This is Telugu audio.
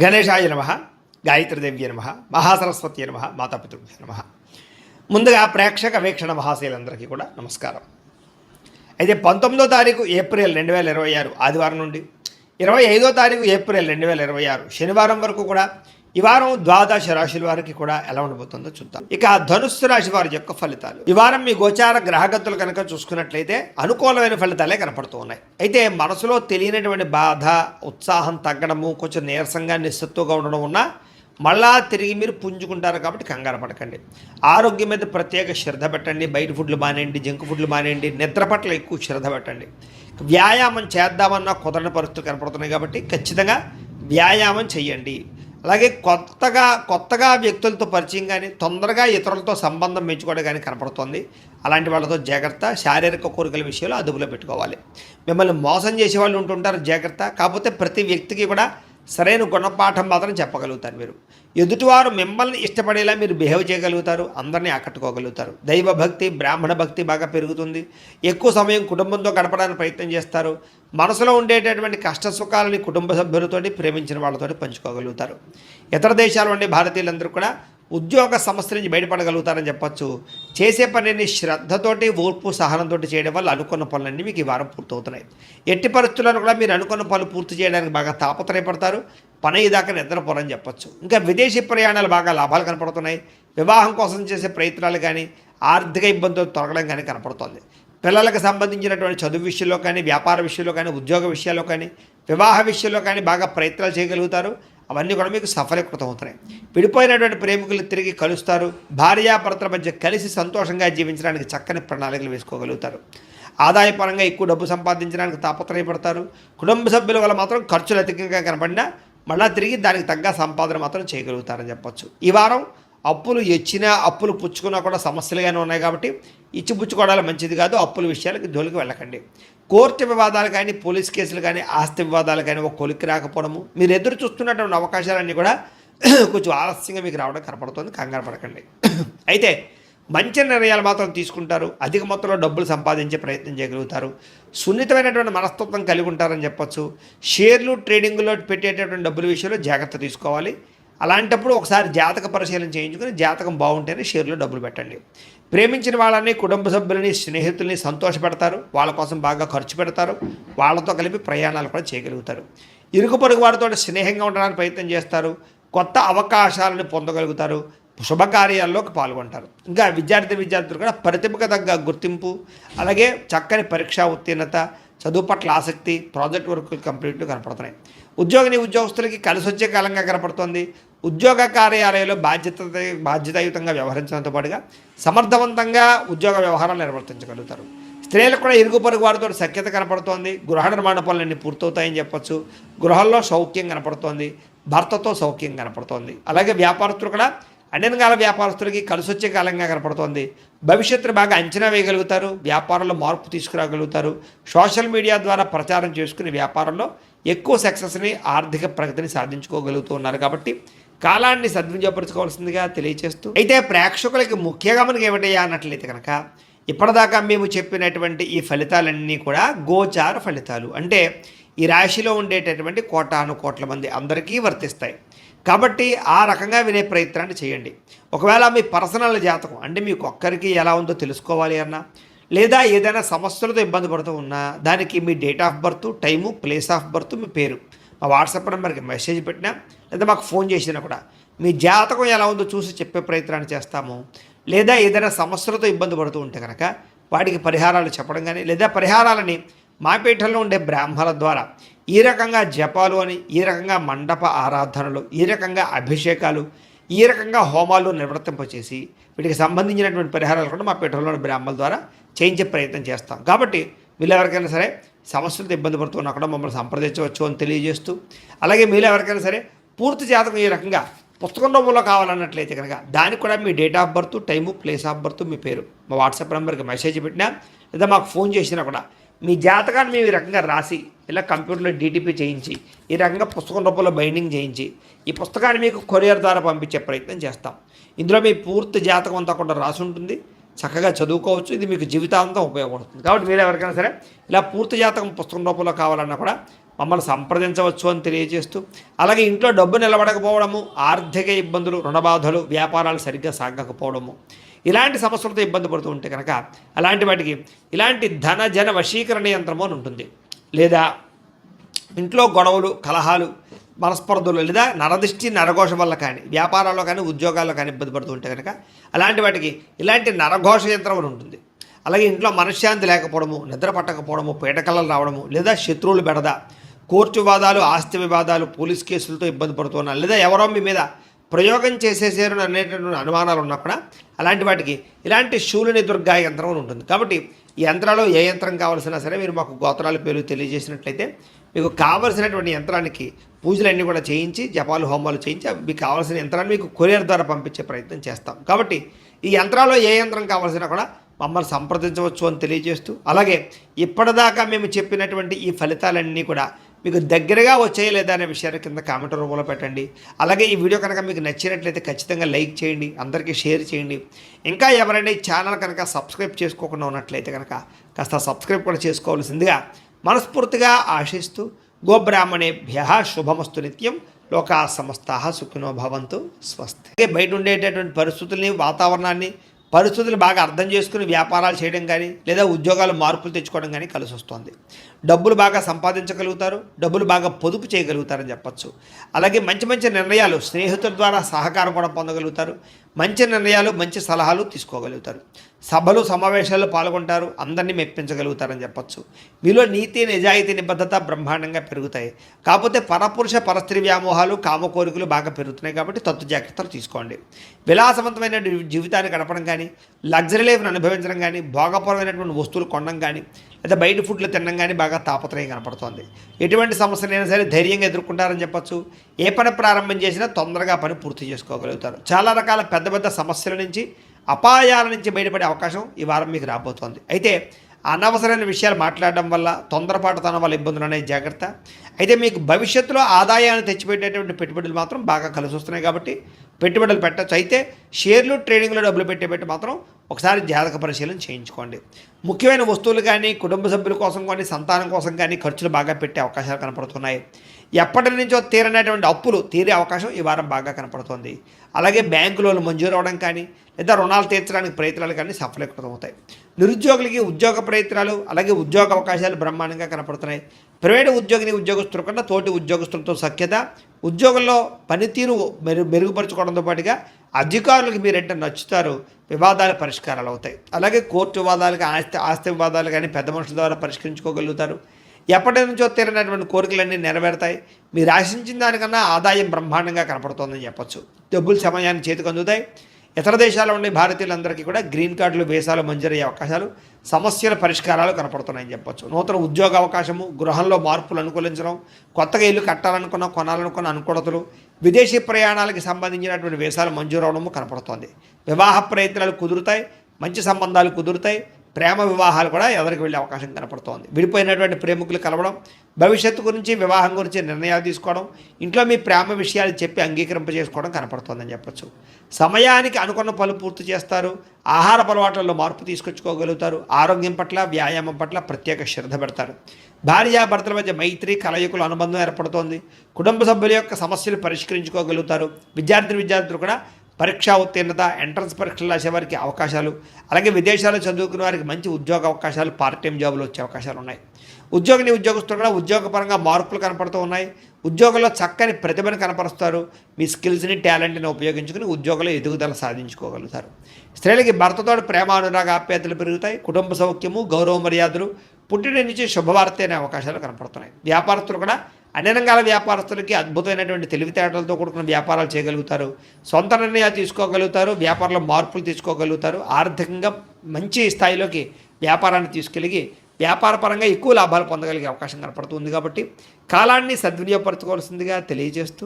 గణేశాయ నమ, గాయత్రీదేవ్య నమ, మహాసరస్వతి నమ, మాతాపితృభ్య నమ. ముందుగా ప్రేక్షక వీక్షణ మహాశయులందరికీ కూడా నమస్కారం. అయితే 19వ తారీఖు ఏప్రిల్ 2026 ఆదివారం నుండి 25వ తారీఖు ఏప్రిల్ 2026 శనివారం వరకు కూడా ఈ వారం ద్వాదశ రాశుల వారికి కూడా ఎలా ఉండబోతుందో చూద్దాం. ఇక ధనుస్సు రాశి వారి యొక్క ఫలితాలు. ఈ వారం మీ గోచార గ్రహగతులు కనుక చూసుకున్నట్లయితే అనుకూలమైన ఫలితాలే కనపడుతూ ఉన్నాయి. అయితే మనసులో తెలియనటువంటి బాధ, ఉత్సాహం తగ్గడము, కొంచెం నీరసంగా నిస్సత్తుగా ఉండడం ఉన్నా మళ్ళా తిరిగి మీరు పుంజుకుంటారు కాబట్టి కంగారు పడకండి. ఆరోగ్యం మీద ప్రత్యేక శ్రద్ధ పెట్టండి. బయట ఫుడ్లు మానేయండి, జంక్ ఫుడ్లు మానేయండి, నిద్ర పట్ల ఎక్కువ శ్రద్ధ పెట్టండి. వ్యాయామం చేద్దామన్నా కుదరని పరిస్థితులు కనపడుతున్నాయి కాబట్టి ఖచ్చితంగా వ్యాయామం చేయండి. అలాగే కొత్తగా వ్యక్తులతో పరిచయం కానీ తొందరగా ఇతరులతో సంబంధం పెంచుకోవడం కానీ కనపడుతుంది. అలాంటి వాళ్ళతో జాగ్రత్త. శారీరక కోరికల విషయంలో అదుపులో పెట్టుకోవాలి. మిమ్మల్ని మోసం చేసే వాళ్ళు ఉంటుంటారు, జాగ్రత్త. కాకపోతే ప్రతి వ్యక్తికి కూడా సరైన గుణపాఠం మాత్రం చెప్పగలుగుతారు. మీరు ఎదుటివారు మిమ్మల్ని ఇష్టపడేలా మీరు బిహేవ్ చేయగలుగుతారు, అందరినీ ఆకట్టుకోగలుగుతారు. దైవభక్తి, బ్రాహ్మణ భక్తి బాగా పెరుగుతుంది. ఎక్కువ సమయం కుటుంబంతో గడపడానికి ప్రయత్నం చేస్తారు. మనసులో ఉండేటటువంటి కష్ట సుఖాలని కుటుంబ సభ్యులతోటి, ప్రేమించిన వాళ్ళతోటి పంచుకోగలుగుతారు. ఇతర దేశాలు ఉండే భారతీయులందరూ కూడా ఉద్యోగ సమస్య నుంచి బయటపడగలుగుతారని చెప్పచ్చు. చేసే పనిని శ్రద్ధతోటి, ఓర్పు, సహనంతో చేయడం వల్ల అనుకున్న పనులన్నీ మీకు ఈ వారం పూర్తవుతున్నాయి. ఎట్టి పరిస్థితులను కూడా మీరు అనుకున్న పనులు పూర్తి చేయడానికి బాగా తాపత్రయపడతారు. పని అయ్యేదాకా నిద్రపోరని చెప్పచ్చు. ఇంకా విదేశీ ప్రయాణాలు బాగా లాభాలు కనపడుతున్నాయి. వివాహం కోసం చేసే ప్రయత్నాలు కానీ, ఆర్థిక ఇబ్బందులు తొలగడం కానీ కనపడుతుంది. పిల్లలకు సంబంధించినటువంటి చదువు విషయంలో కానీ, వ్యాపార విషయంలో కానీ, ఉద్యోగ విషయాల్లో కానీ, వివాహ విషయంలో కానీ బాగా ప్రయత్నాలు చేయగలుగుతారు. అవన్నీ కూడా మీకు సఫలీకృతం అవుతున్నాయి. విడిపోయినటువంటి ప్రేమికులు తిరిగి కలుస్తారు. భార్యాభర్తల మధ్య కలిసి సంతోషంగా జీవించడానికి చక్కని ప్రణాళికలు వేసుకోగలుగుతారు. ఆదాయపరంగా ఎక్కువ డబ్బు సంపాదించడానికి తాపత్రయపడతారు. కుటుంబ సభ్యుల వల్ల మాత్రం ఖర్చులు అధికంగా కనపడినా మళ్ళీ తిరిగి దానికి తగ్గ సంపాదన మాత్రం చేయగలుగుతారని చెప్పచ్చు. ఈ వారం అప్పులు ఇచ్చినా, అప్పులు పుచ్చుకున్నా కూడా సమస్యలుగానే ఉన్నాయి కాబట్టి ఇచ్చిపుచ్చుకోవడాలు మంచిది కాదు. అప్పుల విషయాలకి జోలికి వెళ్ళకండి. కోర్టు వివాదాలు కానీ, పోలీస్ కేసులు కానీ, ఆస్తి వివాదాలు కానీ ఒక కొలిక్కి రాకపోవడము, మీరు ఎదురు చూస్తున్నటువంటి అవకాశాలన్నీ కూడా కొంచెం ఆలస్యంగా మీకు రావడం కనపడుతుంది. కంగారు పడకండి. అయితే మంచి నిర్ణయాలు మాత్రం తీసుకుంటారు. అధిక మొత్తంలో డబ్బులు సంపాదించే ప్రయత్నం చేయగలుగుతారు. సున్నితమైనటువంటి మనస్తత్వం కలిగి ఉంటారని చెప్పచ్చు. షేర్లు, ట్రేడింగ్లో పెట్టేటటువంటి డబ్బుల విషయంలో జాగ్రత్త తీసుకోవాలి. అలాంటప్పుడు ఒకసారి జాతక పరిశీలన చేయించుకొని జాతకం బాగుంటేనే షేర్లో డబ్బులు పెట్టండి. ప్రేమించిన వాళ్ళని, కుటుంబ సభ్యులని, స్నేహితుల్ని సంతోషపెడతారు. వాళ్ళ కోసం బాగా ఖర్చు పెడతారు. వాళ్ళతో కలిపి ప్రయాణాలు కూడా చేయగలుగుతారు. ఇరుగు పొరుగు వారితో స్నేహంగా ఉండడానికి ప్రయత్నం చేస్తారు. కొత్త అవకాశాలను పొందగలుగుతారు. శుభకార్యాల్లోకి పాల్గొంటారు. ఇంకా విద్యార్థులు కూడా ప్రతిభకు తగ్గ గుర్తింపు, అలాగే చక్కని పరీక్షా ఉత్తీర్ణత, చదువు పట్ల ఆసక్తి, ప్రాజెక్ట్ వర్క్ కంప్లీట్లు కనపడుతున్నాయి. ఉద్యోగస్తులకి కలిసి వచ్చే కాలంగా కనపడుతుంది. ఉద్యోగ కార్యాలయంలో బాధ్యతాయుతంగా వ్యవహరించడంతో పాటుగా సమర్థవంతంగా ఉద్యోగ వ్యవహారాలు నిర్వర్తించగలుగుతారు. స్త్రీలకు కూడా ఇరుగు పొరుగు వారితో సఖ్యత కనపడుతోంది. గృహ నిర్మాణ పనులన్నీ పూర్తవుతాయని చెప్పచ్చు. గృహంలో సౌఖ్యం కనపడుతోంది. భర్తతో సౌఖ్యం కనపడుతోంది. అలాగే వ్యాపారస్తులు కూడా అన్ని రకాల వ్యాపారస్తులకి కలిసి వచ్చే కాలంగా కనపడుతోంది. భవిష్యత్తును బాగా అంచనా వేయగలుగుతారు. వ్యాపారంలో మార్పు తీసుకురాగలుగుతారు. సోషల్ మీడియా ద్వారా ప్రచారం చేసుకుని వ్యాపారంలో ఎక్కువ సక్సెస్ని, ఆర్థిక ప్రగతిని సాధించుకోగలుగుతూ ఉన్నారు. కాబట్టి కాలాన్ని సద్వినియోగపరచుకోవాల్సిందిగా తెలియజేస్తూ, అయితే ప్రేక్షకులకి ముఖ్యంగా మనకి ఏమిటయ్యా అన్నట్లయితే కనుక ఇప్పటిదాకా మేము చెప్పినటువంటి ఈ ఫలితాలన్నీ కూడా గోచార ఫలితాలు. అంటే ఈ రాశిలో ఉండేటటువంటి కోటాను కోట్ల మంది అందరికీ వర్తిస్తాయి. కాబట్టి ఆ రకంగా వినే ప్రయత్నాన్ని చేయండి. ఒకవేళ మీ పర్సనల్ జాతకం అంటే మీకు ఒక్కరికి ఎలా ఉందో తెలుసుకోవాలి అన్నా, లేదా ఏదైనా సమస్యలతో ఇబ్బంది పడుతూ ఉన్నా దానికి మీ date of birth, time, place of birth, మీ పేరు మా వాట్సాప్ నెంబర్కి మెసేజ్ పెట్టినా లేదా మాకు ఫోన్ చేసినా కూడా మీ జాతకం ఎలా ఉందో చూసి చెప్పే ప్రయత్నాన్ని చేస్తాము. లేదా ఏదైనా సమస్యలతో ఇబ్బంది పడుతూ ఉంటే కనుక వాటికి పరిహారాలు చెప్పడం కానీ, లేదా పరిహారాలని మా పీఠంలో ఉండే బ్రాహ్మణుల ద్వారా ఈ రకంగా జపాలు అని, ఈ రకంగా మండప ఆరాధనలు, ఈ రకంగా అభిషేకాలు, ఈ రకంగా హోమాలు నిర్వర్తింపచేసి వీటికి సంబంధించినటువంటి పరిహారాలు కూడా మా పీఠంలోని బ్రాహ్మణుల ద్వారా చేయించే ప్రయత్నం చేస్తాం. కాబట్టి వీళ్ళు ఎవరికైనా సరే సమస్యలతో ఇబ్బంది పడుతున్నా కూడా మమ్మల్ని సంప్రదించవచ్చు అని తెలియజేస్తూ, అలాగే మీరు ఎవరికైనా సరే పూర్తి జాతకం ఈ రకంగా పుస్తకం రూపంలో కావాలన్నట్లయితే కనుక దానికి కూడా మీ date of birth, time, place of birth, మీ పేరు మా వాట్సాప్ నెంబర్కి మెసేజ్ పెట్టినా లేదా మాకు ఫోన్ చేసినా కూడా మీ జాతకాన్ని మేము ఈ రకంగా రాసి ఇలా కంప్యూటర్లో డీటీపీ చేయించి ఈ రకంగా పుస్తకం రూపంలో బైండింగ్ చేయించి ఈ పుస్తకాన్ని మీకు కొరియర్ ద్వారా పంపించే ప్రయత్నం చేస్తాం. ఇందులో మీ పూర్తి జాతకం అంతా కూడా రాసి ఉంటుంది. చక్కగా చదువుకోవచ్చు. ఇది మీకు జీవితాంతం ఉపయోగపడుతుంది. కాబట్టి మీరు ఎవరికైనా సరే ఇలా పూర్తి జాతకం పుస్తకం రూపంలో కావాలన్నా కూడా మమ్మల్ని సంప్రదించవచ్చు అని తెలియజేస్తూ, అలాగే ఇంట్లో డబ్బు నిలబడకపోవడము, ఆర్థిక ఇబ్బందులు, రుణబాధలు, వ్యాపారాలు సరిగ్గా సాగకపోవడము, ఇలాంటి సమస్యలతో ఇబ్బంది పడుతూ ఉంటే కనుక అలాంటి వాటికి ఇలాంటి ధన జన వశీకరణ యంత్రము అని ఉంటుంది. లేదా ఇంట్లో గొడవలు, కలహాలు, మనస్పర్ధలు, లేదా నరదిష్టి నరఘోష వల్ల కానీ, వ్యాపారాల్లో కానీ, ఉద్యోగాల్లో కానీ ఇబ్బంది పడుతూ ఉంటే కనుక అలాంటి వాటికి ఇలాంటి నరఘోష యంత్రం అని ఉంటుంది. అలాగే ఇంట్లో మనశ్శాంతి లేకపోవడము, నిద్ర పట్టకపోవడము, పీడకలలు రావడము, లేదా శత్రువులు బెడద, కోర్టు వివాదాలు, ఆస్తి వివాదాలు, పోలీస్ కేసులతో ఇబ్బంది పడుతున్నారు, లేదా ఎవరో మీ మీద ప్రయోగం చేసేసారు అనేటటువంటి అనుమానాలు ఉన్నా కూడా అలాంటి వాటికి ఇలాంటి శూలిని దుర్గా యంత్రం అని ఉంటుంది. కాబట్టి ఈ యంత్రాలు ఏ యంత్రం కావాల్సినా సరే మీరు మాకు గోత్రాల పేరు తెలియజేసినట్లయితే మీకు కావలసినటువంటి యంత్రానికి పూజలన్నీ కూడా చేయించి, జపాలు, హోమాలు చేయించి మీకు కావాల్సిన యంత్రాన్ని మీకు కొరియర్ ద్వారా పంపించే ప్రయత్నం చేస్తాం. కాబట్టి ఈ యంత్రాల్లో ఏ యంత్రం కావాల్సినా కూడా మమ్మల్ని సంప్రదించవచ్చు అని తెలియజేస్తూ, అలాగే ఇప్పటిదాకా మేము చెప్పినటువంటి ఈ ఫలితాలన్నీ కూడా మీకు దగ్గరగా వచ్చాయి లేదా అనే విషయాన్ని కింద కామెంట్ రూపంలో పెట్టండి. అలాగే ఈ వీడియో కనుక మీకు నచ్చినట్లయితే ఖచ్చితంగా లైక్ చేయండి, అందరికీ షేర్ చేయండి. ఇంకా ఎవరైనా ఈ ఛానల్ కనుక సబ్స్క్రైబ్ చేసుకోకుండా ఉన్నట్లయితే కనుక కాస్త సబ్స్క్రైబ్ కూడా చేసుకోవాల్సిందిగా మనస్ఫూర్తిగా ఆశిస్తూ, గోబ్రాహ్మణేభ్య శుభమస్తు నిత్యం, లోకా సమస్తాః సుఖినో భవంతు, స్వస్తి. బయట ఉండేటటువంటి పరిస్థితుల్ని, వాతావరణాన్ని, పరిస్థితులు బాగా అర్థం చేసుకుని వ్యాపారాలు చేయడం కానీ, లేదా ఉద్యోగాలు మార్పులు తెచ్చుకోవడం కానీ కలిసి వస్తుంది. డబ్బులు బాగా సంపాదించగలుగుతారు, డబ్బులు బాగా పొదుపు చేయగలుగుతారని చెప్పచ్చు. అలాగే మంచి మంచి నిర్ణయాలు, స్నేహితుల ద్వారా సహకారం కూడా పొందగలుగుతారు. మంచి నిర్ణయాలు, మంచి సలహాలు తీసుకోగలుగుతారు. సభలు, సమావేశాల్లో పాల్గొంటారు, అందరినీ మెప్పించగలుగుతారని చెప్పచ్చు. మీలో నీతి, నిజాయితీ, నిబద్ధత బ్రహ్మాండంగా పెరుగుతాయి. కాకపోతే పరపురుష పరస్త్రీ వ్యామోహాలు, కామ కోరికలు బాగా పెరుగుతున్నాయి. కాబట్టి తత్తు జాగ్రత్తలు తీసుకోండి. విలాసవంతమైన జీవితాన్ని గడపడం కానీ, లగ్జరీ లైఫ్ను అనుభవించడం కానీ, భోగపరమైనటువంటి వస్తువులు కొనడం కానీ, లేదా బయట ఫుడ్లు తినడం కానీ బాగా తాపత్రయం కనపడుతోంది. ఎటువంటి సమస్యలైనా సరే ధైర్యంగా ఎదుర్కొంటారని చెప్పచ్చు. ఏ పని ప్రారంభం చేసినా తొందరగా పని పూర్తి చేసుకోగలుగుతారు. చాలా రకాల పెద్ద పెద్ద సమస్యల నుంచి, అపాయాల నుంచి బయటపడే అవకాశం ఈ వారం మీకు రాబోతోంది. అయితే అనవసరమైన విషయాలు మాట్లాడడం వల్ల, తొందరపాటుతనం వల్ల ఇబ్బందులు అనేది జాగ్రత్త. అయితే మీకు భవిష్యత్తులో ఆదాయాన్ని తెచ్చిపెట్టేటువంటి పెట్టుబడులు మాత్రం బాగా కలిసి వస్తున్నాయి. కాబట్టి పెట్టుబడులు పెట్టచ్చు. అయితే షేర్లు, ట్రేడింగ్లో డబ్బులు పెట్టేపెట్టి మాత్రం ఒకసారి జాతక పరిశీలన చేయించుకోండి. ముఖ్యమైన వస్తువులు కానీ, కుటుంబ సభ్యుల కోసం కానీ, సంతానం కోసం కానీ ఖర్చులు బాగా పెట్టే అవకాశాలు కనపడుతున్నాయి. ఎప్పటి నుంచో తీరనటువంటి అప్పులు తీరే అవకాశం ఈ వారం బాగా కనపడుతోంది. అలాగే బ్యాంకు లోన్లు మంజూరు అవడం కానీ, లేదా రుణాలు తీర్చడానికి ప్రయత్నాలు కానీ సఫలీకృతమవుతాయి. నిరుద్యోగులకి ఉద్యోగ ప్రయత్నాలు, అలాగే ఉద్యోగ అవకాశాలు బ్రహ్మాండంగా కనపడుతున్నాయి. ప్రైవేటు ఉద్యోగుల కన్నా తోటి ఉద్యోగస్తులతో సఖ్యత, ఉద్యోగంలో పనితీరు మెరుగుపరచుకోవడంతో పాటుగా అధికారులకు మీరంటే నచ్చుతారు. వివాదాల పరిష్కారాలు అవుతాయి. అలాగే కోర్టు వివాదాలు, ఆస్తి వివాదాలు కానీ పెద్ద మనుషుల ద్వారా పరిష్కరించుకోగలుగుతారు. ఎప్పటి నుంచో తీరినటువంటి కోరికలన్నీ నెరవేరుతాయి. మీరు ఆశించిన దానికన్నా ఆదాయం బ్రహ్మాండంగా కనపడుతోందని చెప్పచ్చు. డబ్బులు సమయాన్ని చేతికి అందుతాయి. ఇతర దేశాల్లో ఉండే భారతీయులందరికీ కూడా గ్రీన్ కార్డులు, వీసాలు మంజూరయ్యే అవకాశాలు, సమస్యల పరిష్కారాలు కనపడుతున్నాయని చెప్పచ్చు. నూతన ఉద్యోగ అవకాశము, గృహంలో మార్పులు అనుకూలించడం, కొత్తగా ఇల్లు కట్టాలనుకున్న, కొనాలనుకున్న అనుకూలతలు, విదేశీ ప్రయాణాలకు సంబంధించినటువంటి వీసాలు మంజూరు అవడము కనపడుతోంది. వివాహ ప్రయత్నాలు కుదురుతాయి, మంచి సంబంధాలు కుదురుతాయి. ప్రేమ వివాహాలు కూడా ఎదురికి వెళ్ళే అవకాశం కనపడుతోంది. విడిపోయినటువంటి ప్రేమికులు కలవడం, భవిష్యత్తు గురించి, వివాహం గురించి నిర్ణయాలు తీసుకోవడం, ఇంట్లో మీ ప్రేమ విషయాలు చెప్పి అంగీకరింపజేసుకోవడం కనపడుతోందని చెప్పచ్చు. సమయానికి అనుకున్న పనులు పూర్తి చేస్తారు. ఆహార అలవాట్లలో మార్పు తీసుకొచ్చుకోగలుగుతారు. ఆరోగ్యం పట్ల, వ్యాయామం పట్ల ప్రత్యేక శ్రద్ధ పెడతారు. భార్యాభర్తల మధ్య మైత్రి, కలయికల అనుబంధం ఏర్పడుతోంది. కుటుంబ సభ్యుల యొక్క సమస్యలు పరిష్కరించుకోగలుగుతారు. విద్యార్థులు కూడా పరీక్షా ఉత్తీర్ణత, ఎంట్రన్స్ పరీక్షలు రాసే వారికి అవకాశాలు, అలాగే విదేశాల్లో చదువుకునే వారికి మంచి ఉద్యోగ అవకాశాలు, పార్ట్ టైం జాబులు వచ్చే అవకాశాలు ఉన్నాయి. ఉద్యోగస్తులు కూడా ఉద్యోగపరంగా మార్పులు కనపడుతూ ఉన్నాయి. ఉద్యోగంలో చక్కని ప్రతిభను కనపరుస్తారు. మీ స్కిల్స్ని, టాలెంట్ని ఉపయోగించుకుని ఉద్యోగంలో ఎదుగుదల సాధించుకోగలుగుతారు. స్త్రీలకి భర్తతో ప్రేమ, అనురాగ, ఆప్యాయతలు పెరుగుతాయి. కుటుంబ సౌఖ్యము, గౌరవ మర్యాదలు, పుట్టిన నుంచి శుభవార్త అనే అవకాశాలు కనపడుతున్నాయి. వ్యాపారస్తులు కూడా అన్ని రంగాల వ్యాపారస్తులకి అద్భుతమైనటువంటి తెలివితేటలతో కూడుకున్న వ్యాపారాలు చేయగలుగుతారు. సొంత నిర్ణయాలు తీసుకోగలుగుతారు. వ్యాపారంలో మార్పులు తీసుకోగలుగుతారు. ఆర్థికంగా మంచి స్థాయిలోకి వ్యాపారాన్ని తీసుకెళ్ళి వ్యాపారపరంగా ఎక్కువ లాభాలు పొందగలిగే అవకాశం కనపడుతుంది. కాబట్టి కాలాన్ని సద్వినియోగపరచుకోవాల్సిందిగా తెలియజేస్తూ